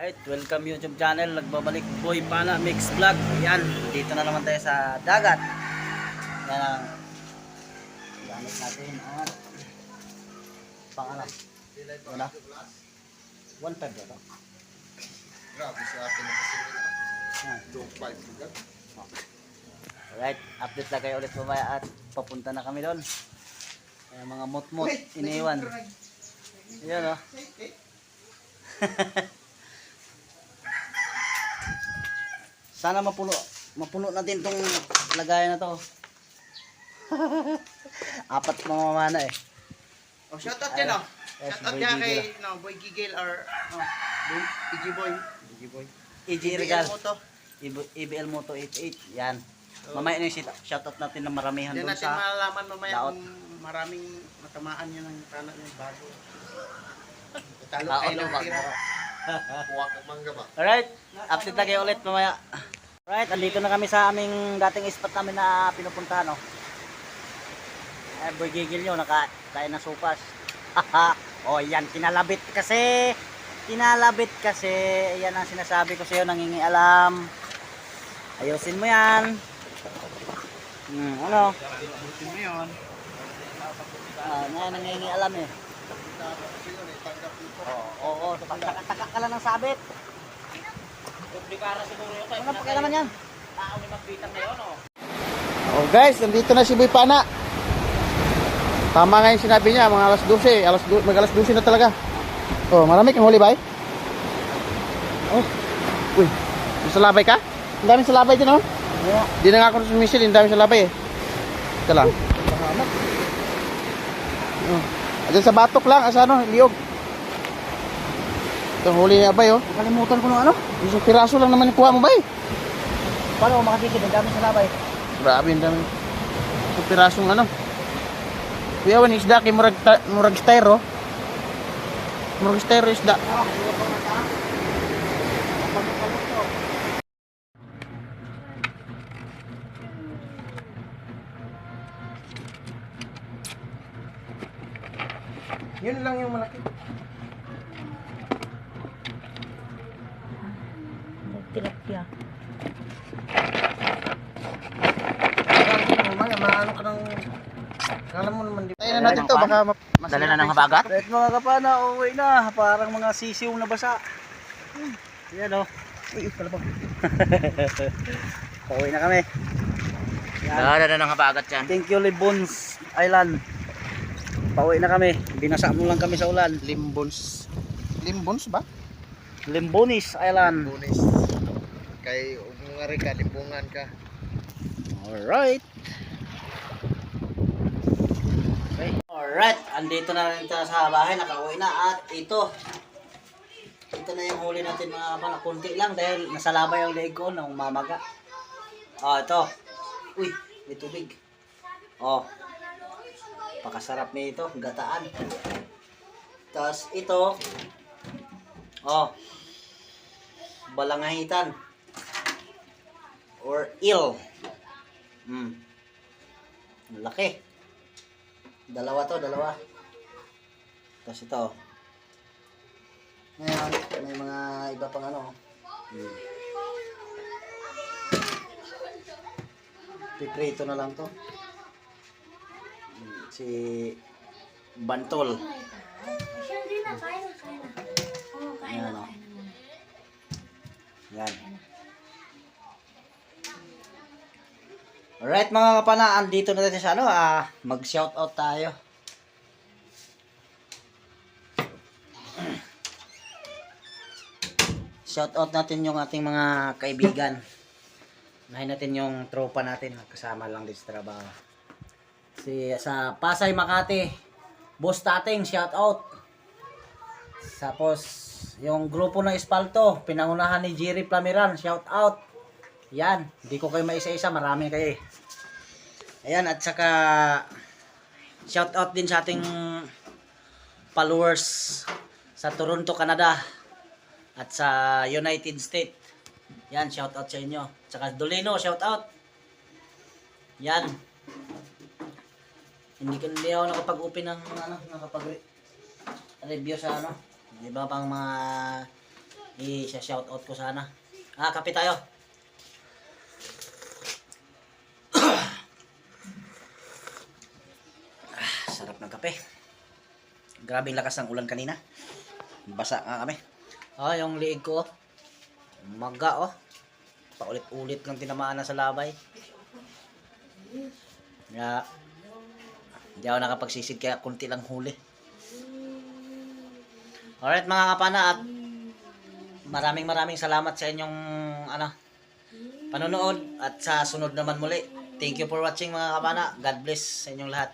Alright, welcome YouTube channel. Nagbabalik Boy Pana Mix Vlog. Ayan, dito na naman tayo sa dagat. Yan ang gamit natin at pang ano? Wala? 1.5 ba ito? Grabe sa akin na kasi joke 5 lugar. Alright, update na kayo ulit mamaya at papunta na kami doon. Mga mot-mot, iniwan. Ayan o. Sana mapuno natin tong lagayan na to. Apat mamamana eh. Oh, shout out yan, oh. Yes, Shout out Boy yan Gigil, kay Boy Gigil or PG Boy. PG Boy. EG Regal, mo to. EBL Moto 88. Yan. Mamaya na yung shout out natin na maramihan Diyan doon natin sa malalaman mamaya laot. kung maraming matamaan yan ng tanak niya bago. Talo Laot kayo ng ng bago. tira. Kuha ka mangga ba? Alright, update na kayo ulit mamaya. Alright, andito na kami sa aming dating spot namin na pinupuntahan, no. Ay, Boy Gigil nyo, nakakain ng sopas. Oh, yan, kinalabit kasi. Kinalabit kasi. Yan ang sinasabi ko sa'yo, nangingialam. Ayusin mo yan. Ano? Butin mo yun. Yan, nangingialam eh. Oo, taka ka lang ng sabit. Komplikara siguro yun. Ano pa kailangan yan? Tao ni magbitang na yun, oh. Oh guys, nandito na si Boy Pana. Tama nga yung sinabi niya, mga alas 12, mag alas 12 na talaga. Oh, marami kang huli ba? Oh. Uy, may salabay ka? Ang dami salabay din, oh. Di na nga ako sumisil, ang dami salabay eh. Ito lang. Oh. Diyan sa batok lang, asa ano, liog. Itong huli ni Abay, oh. Nakalimutan ko ng ano? Isang piraso lang naman yung kuha mo, Bay. Paano ko makakikid? Ang dami sa labay. Grabe, ang dami. Isang pirasong ano. Kuya, wan isda kay murag styro. Murag styro isda. Yun lang yung malaki. Tilapia. Maano ka ng... Kala mo naman di... Tayo na natin to, baka Dala na ng habagat? Right mga kapana, uwi na. Parang mga sisiw na basa. Yan o. Uy, kalabang. Pauwi na kami. Dala na ng habagat yan. Thank you Libons Island. Pauwi na kami. Binasa mo lang kami sa ulan. Limbons. Limbons ba? Limbonis Island. Limbons. Kay umungari ka, limbungan ka. Alright. Okay. Alright. Andito na rin tayo sa bahay. Nakauwi na. At ito. Ito na yung huli natin mga kapana. Kunti lang dahil nasa labay ang leeg ko nung mamaga. Ito. Uy, may tubig. Pakasarap nito, gataan. Tapos ito, balangahitan or eel. Laki. Dalawa. Tapos ito. Ngayon, may mga iba pang ano. Piprito na lang to. Si Bantol. Ayan o. Yan. Alright mga kapana, andito na tayo sa ano, mag-shoutout tayo. Shoutout natin yung ating mga kaibigan. Unahin natin yung tropa natin, kasama lang dito sa trabaho. Sa Pasay, Makati, Boss Tating, shoutout. Tapos, yung grupo ng Espalto, pinangunahan ni Jerry Plamiran, shoutout. Yan, hindi ko kayo maisa-isa, marami kayo eh. Ayan, at saka, shoutout din sa ating followers sa Toronto, Canada, at sa United States. Yan, shoutout sa inyo. At saka Dolino, shoutout. Yan. Hindi ako nakapag-open ng nakapag-review sa ano. Di ba pang mga i-shoutout ko sana. Kape tayo. Sarap ng kape. Grabing lakas ng ulan kanina. Basa nga kami. Yung liig ko, maga paulit-ulit lang tinamaan na sa labay. Kaya, hindi ako nakapagsisid kaya kunti lang huli. Alright mga kapana, at maraming salamat sa inyong panonood, at sa sunod naman muli. Thank you for watching mga kapana. God bless sa inyong lahat.